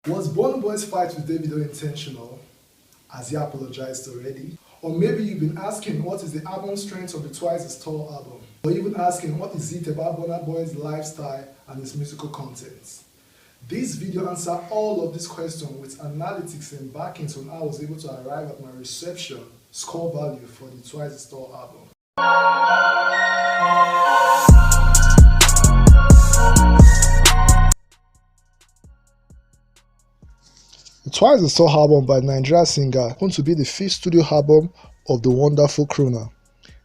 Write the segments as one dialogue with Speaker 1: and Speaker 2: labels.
Speaker 1: Was Burna Boy's fight with Davido intentional? Has he apologized already? Or maybe you've been asking what is the album strength of the Twice as Tall album? Or even asking what is it about Burna Boy's lifestyle and his musical content? This video answers all of these questions with analytics and backings on how I was able to arrive at my reception score value for the Twice as Tall album. The Twice as Tall album by Nigerian singer happened to be the fifth studio album of the wonderful crooner.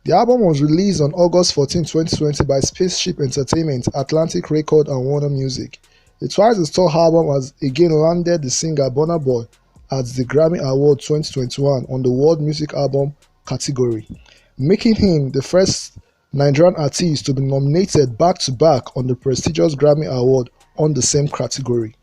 Speaker 1: The album was released on August 14, 2020 by Spaceship Entertainment, Atlantic Record and Warner Music. The Twice as Tall album has again landed the singer Burna Boy at the Grammy Award 2021 on the World Music Album category, making him the first Nigerian artist to be nominated back-to-back on the prestigious Grammy Award on the same category.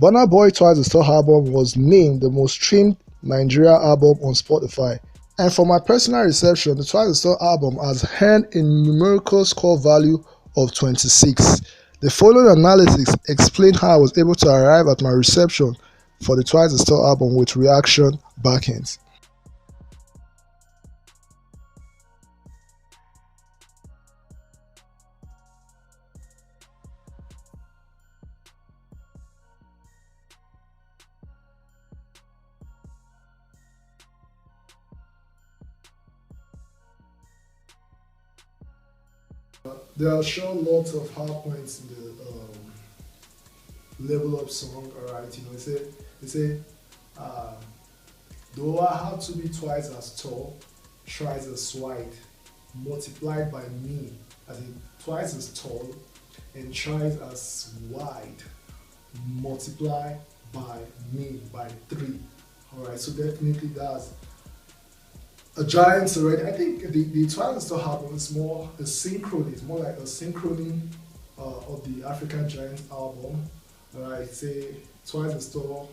Speaker 1: Burna Boy Twice as Tall album was named the most streamed Nigeria album on Spotify. And for my personal reception, the Twice as Tall album has earned a numerical score value of 26. The following analysis explain how I was able to arrive at my reception for the Twice as Tall album with reaction backends. There are sure lots of high points in the level up song, alright, they say, though I have to be twice as tall, thrice as wide, multiplied by me, as in twice as tall, and thrice as wide, multiply by me, by 3. Alright, so definitely that's a giant already. I think the Twice as Tall album is more a synchrony. It's more like a synchrony of the African Giant album. Alright, say Twice as Tall,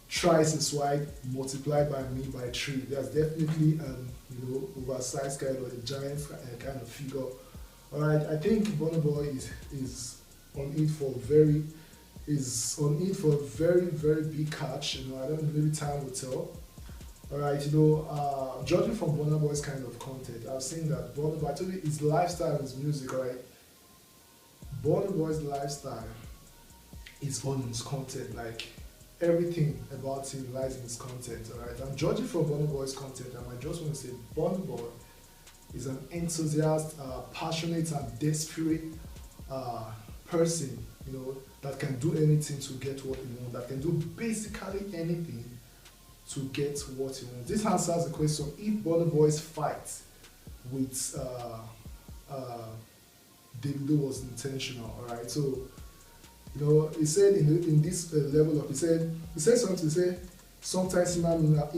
Speaker 1: thrice as wide, multiplied by me by 3. That's definitely oversized kind of a giant kind of figure. Alright, I think Burna Boy is on it for a very very big catch. I don't know, maybe time will tell. Alright, judging from Burna Boy's kind of content, I've seen that Burna Boy, I told you his lifestyle and his music, right? Burna Boy's lifestyle is on his content, like everything about him lies in his content, alright? I'm judging from Burna Boy's content, and I just want to say Burna Boy is an enthusiast, passionate and desperate person, that can do anything to get what he wants, that can do basically anything to get what he wants. This answers the question if Burna Boy's fight with davido was intentional, alright? So, he said in this level up, he said something, sometimes in my life, I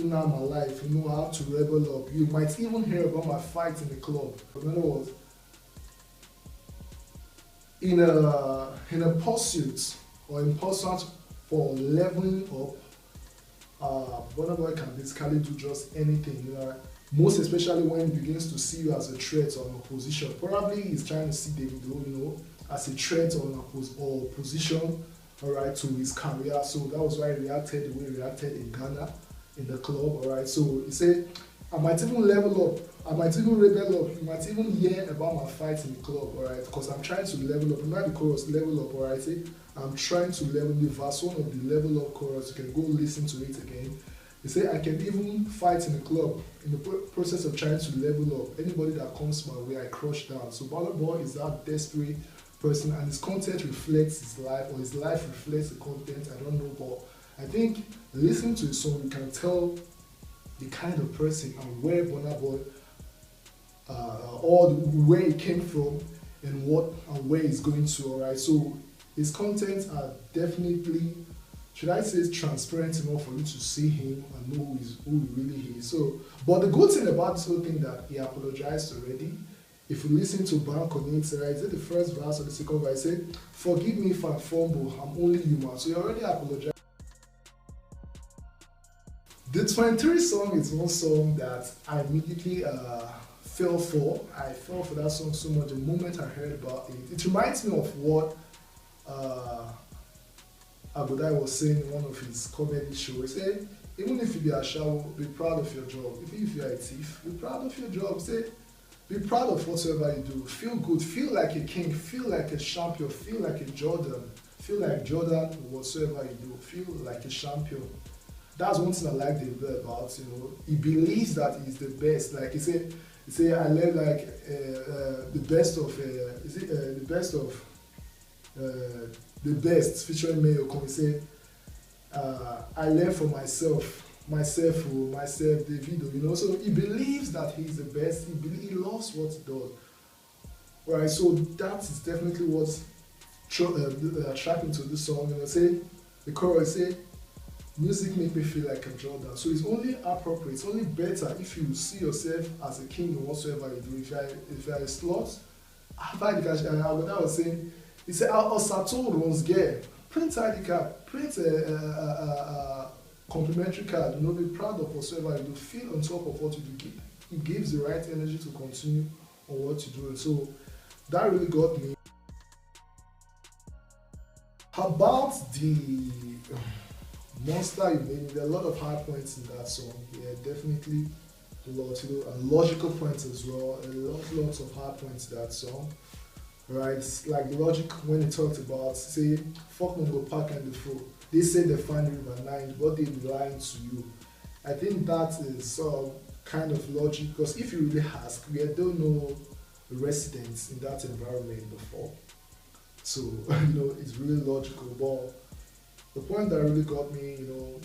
Speaker 1: have to level up. You might even hear about my fight in the club. In other words, in a pursuit for leveling up, Burna Boy can basically do just anything, most especially when he begins to see you as a threat or an opposition. Probably he's trying to see davido, as a threat or opposition, alright, to his career. So that was why he reacted the way he reacted in Ghana, in the club, alright. So he said, I might even level up, I might even rebel up, you might even hear about my fight in the club, alright, because I'm trying to level up. Remember the chorus, level up, alright. I'm trying to level the verse 1 of the level up chorus. You can go listen to it again. They say I can even fight in the club in the process of trying to level up. Anybody that comes my way, I crush down. So Burna Boy is that desperate person, and his content reflects his life, or his life reflects the content. I don't know, but I think listening to his song, you can tell the kind of person and where Burna Boy, or where he came from, and where he's going to. Alright, so his contents are definitely, should I say, transparent enough for you to see him and know who he really is. So, but the good thing about this whole thing that he apologized already. If you listen to Bank on it, right, is it the first verse or the second verse? He said, "Forgive me if I fumble, I'm only human." So he already apologized. The 23 song is one song that I immediately fell for. I fell for that song so much the moment I heard about it. It reminds me of what Agudai was saying in one of his comedy shows, say, even if you be a shower, be proud of your job. Even if you are a thief, be proud of your job. Say, be proud of whatsoever you do. Feel good. Feel like a king. Feel like a champion. Feel like a Jordan. Feel like Jordan whatsoever you do. Feel like a champion. That's one thing I like Davido about. You know, he believes that he's the best. Like he say I love like the best of. The best of the best featuring Mayo. Come he say I learn for myself. Myself, Davido, you know. So he believes that he's the best. He loves what he does. Right. So that is definitely what's attracting to this song. You know, say the chorus say, "Music make me feel like a Jordan." So it's only appropriate. It's only better if you see yourself as a king in whatsoever you do. If you're a slut, after the cash, what I was saying, he said, "I'll settle once get print ID card, print a complimentary card, you know, be proud of whatsoever you do, feel on top of what you do." It gives the right energy to continue on what you do. So that really got me. How about the monster you made? There are a lot of hard points in that song. Yeah, definitely a lot, you know, and logical points as well. Lots of hard points in that song. Right, like the logic when it talked about, say, fuck no go park and the fool. They say they find river nine, but they be lying to you. I think that is kind of logic, because if you really ask, we don't know residents in that environment before. So, you know, it's really logical. But the point that really got me, you know,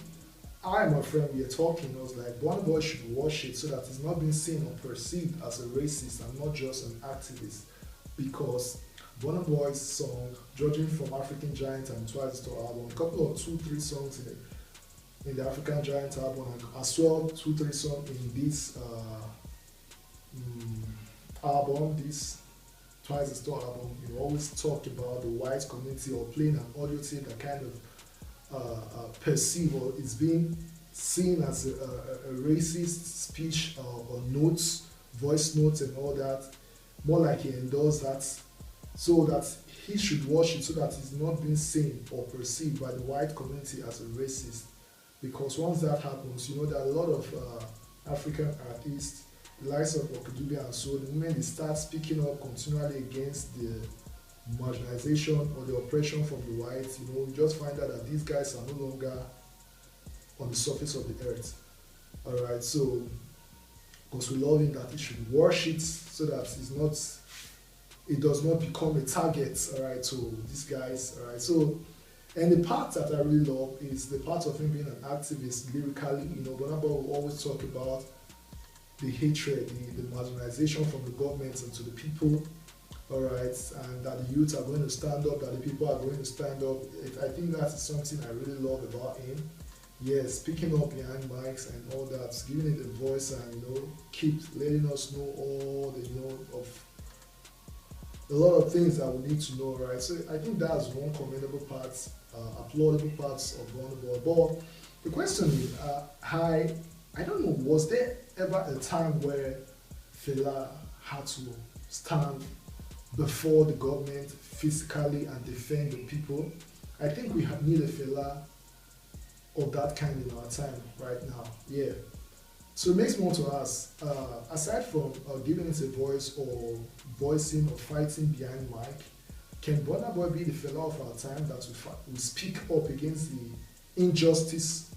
Speaker 1: I and my friend, we are talking, I was like, Burna Boy should watch it so that it's not being seen or perceived as a racist and not just an activist. Because Burna Boy's song, judging from African Giant and Twice the album, a couple of 2-3 songs in the African Giant album, and as well 2-3 songs in this album, this Twice the Store album, you always talk about the white community or playing an audio tape that kind of perceive or is being seen as a racist speech or notes, voice notes and all that. More like he endorsed that, so that he should watch it so that it's not being seen or perceived by the white community as a racist. Because once that happens, you know, there are a lot of African artists, the likes of Okudube and so, the moment they start speaking up continually against the marginalization or the oppression from the whites, you know, you just find out that these guys are no longer on the surface of the earth. Alright, so because we love him, that he should wash it so that it does not become a target, all right, to these guys, all right. So, and the part that I really love is the part of him being an activist lyrically. You know, Burna Boy will always talk about the hatred, the marginalization from the government and to the people, all right, and that the youth are going to stand up, that the people are going to stand up. I think that is something I really love about him. Yes, speaking up behind mics and all that, giving it a voice, and you know, keep letting us know all the, you know, of a lot of things that we need to know, right? So I think that's one commendable part, applaudable parts of Burna Boy. But the question is, I don't know, was there ever a time where Fela had to stand before the government physically and defend the people? I think we need a Fela of that kind in our time right now. Yeah. So it makes me want to ask, aside from giving it a voice or voicing or fighting behind mic, can Burna Boy be the Fela of our time that will speak up against the injustice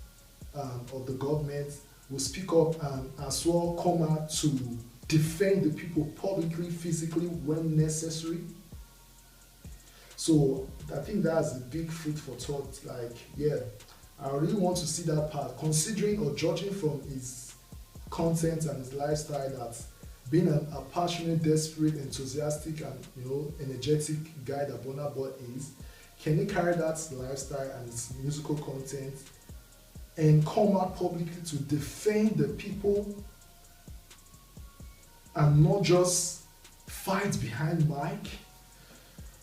Speaker 1: of the government, will speak up and as well come out to defend the people publicly, physically when necessary? So I think that's a big food for thought. Like, yeah, I really want to see that part, considering or judging from his content and his lifestyle, that being a passionate, desperate, enthusiastic, and you know, energetic guy that Burna Boy is, can he carry that lifestyle and his musical content and come out publicly to defend the people and not just fight behind mic?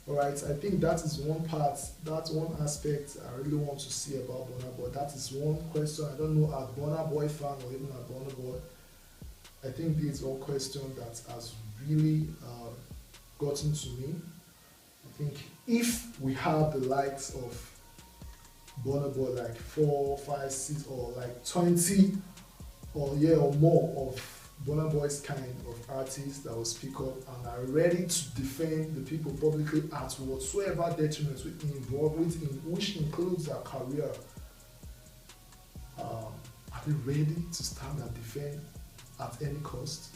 Speaker 1: Alright, I think that is one part, that's one aspect I really want to see about Burna Boy. That is one question. I don't know, as Burna Boy fan or even as Burna Boy, I think this is one question that has really gotten to me. I think if we have the likes of Burna Boy like 4, 5, 6, or like 20 or yeah or more of Burna Boy's kind of artists that will speak up and are ready to defend the people publicly at whatsoever detriment we involve with, which includes their career. Are they ready to stand and defend at any cost?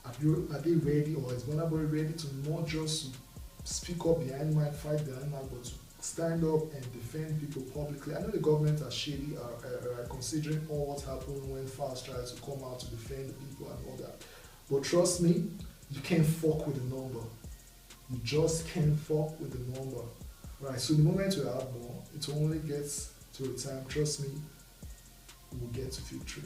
Speaker 1: Are they ready, or is Burna Boy ready to not just speak up behind my fight behind my, but to stand up and defend people publicly? I know the government are shady, are considering all what happened when Fast tried to come out to defend the people and all that. But trust me, you can't fuck with the number. You just can't fuck with the number. Right, so the moment we have more, it only gets to a time, trust me, we'll get to victory.